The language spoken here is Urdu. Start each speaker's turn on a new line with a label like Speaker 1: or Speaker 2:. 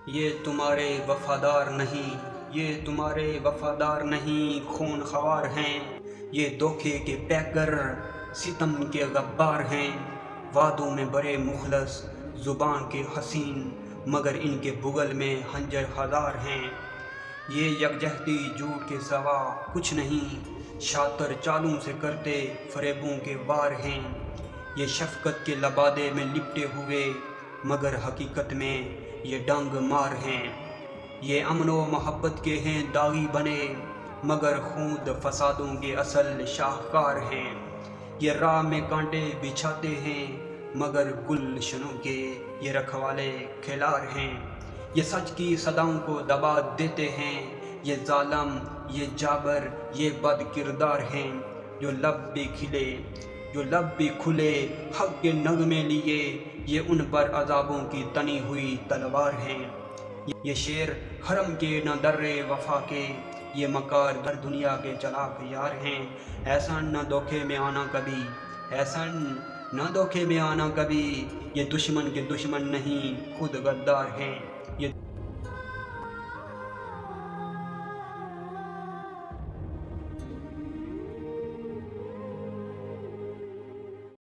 Speaker 1: یہ تمہارے وفادار نہیں، یہ تمہارے وفادار نہیں، خون خوار ہیں، یہ دھوکے کے پیکر، ستم کے غبار ہیں، وعدوں میں بڑے مخلص، زبان کے حسین، مگر ان کے بغل میں خنجر ہزار ہیں۔ یہ یکجہتی جھوٹ کے سوا کچھ نہیں، شاطر چالوں سے کرتے فریبوں کے وار ہیں۔ یہ شفقت کے لبادے میں لپٹے ہوئے، مگر حقیقت میں یہ ڈنگ مار ہیں۔ یہ امن و محبت کے ہیں داغی بنے، مگر خود فسادوں کے اصل شاہکار ہیں۔ یہ راہ میں کانٹے بچھاتے ہیں، مگر گلشنوں کے یہ رکھوالے کھیلار ہیں۔ یہ سچ کی صداؤں کو دبا دیتے ہیں، یہ ظالم، یہ جابر، یہ بد کردار ہیں۔ جو لب بھی کھلے حق کے نغمے لیے، یہ ان پر عذابوں کی تنی ہوئی تلوار ہیں۔ یہ شیر حرم کے نہ در وفا کے، یہ مکار در دنیا کے چلاک یار ہیں۔ احسن نہ دھوکے میں آنا کبھی، احسن نہ دھوکے میں آنا کبھی، یہ دشمن کے دشمن نہیں خود غدار ہیں۔